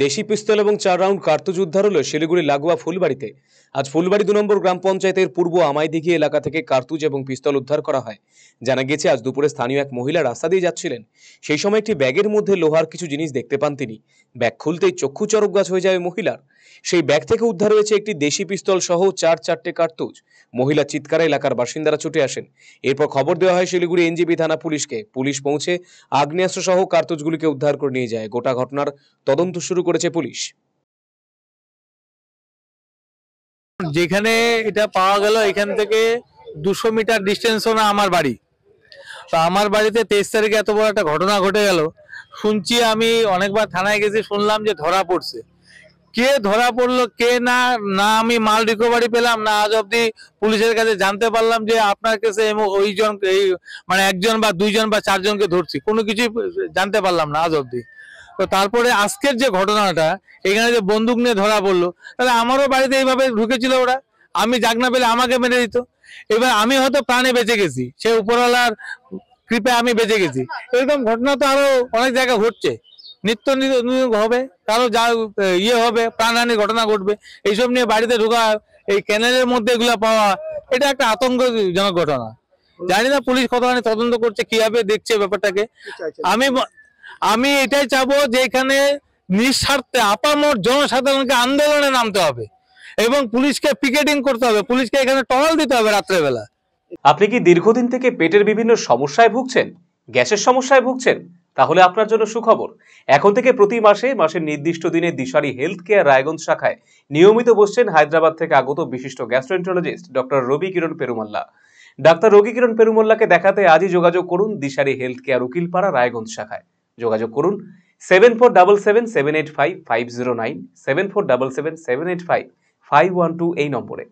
দেশি পিস্তল এবং 4 রাউন্ড কার্তুজ উদ্ধার হলো শিলিগুড়ি লাগোয়া ফুলবাড়িতে। আজ ফুলবাড়ি 2 নম্বর গ্রাম পঞ্চায়েতের পূর্ব আমাইদিঘি এলাকা থেকে কার্তুজ এবং পিস্তল উদ্ধার করা হয়। জানা গেছে আজ দুপুরে স্থানীয় এক মহিলা রাস্তা দিয়ে যাচ্ছিলেন। সেই সময় একটি ব্যাগের মধ্যে লোহার কিছু জিনিস দেখতে পান তিনি। ব্যাগ খুলতেই চক্ষু চরক গাছ হয়ে যায় মহিলার। সেই ব্যাগ থেকে উদ্ধার হয়েছে একটি দেশি পিস্তল সহ চারটে কার্তুজ। মহিলার চিৎকারে এলাকার বাসিন্দারা ছুটে আসেন। এরপর খবর দেওয়া হয় শিলিগুড়ি এনজিবি থানা পুলিশকে। পুলিশ পৌঁছে আগ্নেয়াস্ত্র সহ কার্তুজগুলিকে উদ্ধার করে নিয়ে যায়। গোটা ঘটনার তদন্ত শুরু করেছে পুলিশ। যেখানে এটা পাওয়া গেল এখান থেকে 200 মিটার ডিস্টেন্সও না আমার বাড়ি। তো আমার বাড়িতে 23 তারিখে এত বড় একটা ঘটনা ঘটে গেল। শুনছি, আমি অনেকবার থানায় গেছি, শুনলাম যে ধরা পড়ছে। কে ধরা পড়লো কে না না আমি মাল রিকভারি পেলাম না, আজ অব্দি পুলিশের কাছে জানতে পারলাম যে আপনার কাছে ওইজন এই মানে একজন বা দুইজন বা চারজনকে ধরছি, কোনো কিছুই জানতে পারলাম না আজ অব্দি। তো তারপরে আজকের যে ঘটনাটা, এখানে যে বন্দুক নিয়ে ধরা পড়লো, তাহলে আমারও বাড়িতে এইভাবে ঢুকেছিল ওরা, আমি জাগ না পেলে আমাকে মেরে দিত। এবার আমি হয়তো প্রাণে বেঁচে গেছি, সে উপরওয়ালার কৃপায় আমি বেঁচে গেছি। এরকম ঘটনা তো আরো অনেক জায়গায় ঘটছে, নিত্য হবে, কারো যা হবে, প্রাণহানির ঘটনা ঘটবে। এইসব নিয়ে বাড়িতে ঢোকা, এই ক্যানেলের মধ্যে এগুলা পাওয়া, এটা একটা আতঙ্কজনক ঘটনা। জানি না পুলিশ কতখানি তদন্ত করছে, কিভাবে দেখছে ব্যাপারটাকে। আমি আমি এটাই চাবো যে এখানে নিঃস্বার্থে আপামর জনসাধারণকে আন্দোলনে নামতে হবে এবং পুলিশকে পিকেটিং করতে হবে, পুলিশকে এখানে টহল দিতে হবে রাত্রেবেলা। আপনি কি দীর্ঘদিন থেকে পেটের বিভিন্ন সমস্যায় ভুগছেন, গ্যাসের সমস্যায় ভুগছেন? তাহলে আপনার জন্য সুখবর। এখন থেকে প্রতি মাসের নির্দিষ্ট দিনে দিশারি হেলথ কেয়ার রায়গঞ্জ শাখায় নিয়মিত বসছেন হায়দ্রাবাদ থেকে আগত বিশিষ্ট গ্যাস্ট্রোএন্টারোলজিস্ট ডক্টর রবি কিরণ পেরুমাল্লা। ডাক্তার রবি কিরণ পেরুমাল্লাকে দেখাতে আজই যোগাযোগ করুন দিশারি হেলথ কেয়ার উকিলপাড়া রায়গঞ্জ শাখায়। যোগাযোগ করুন 7477785509, 7477785512 এই নম্বরে।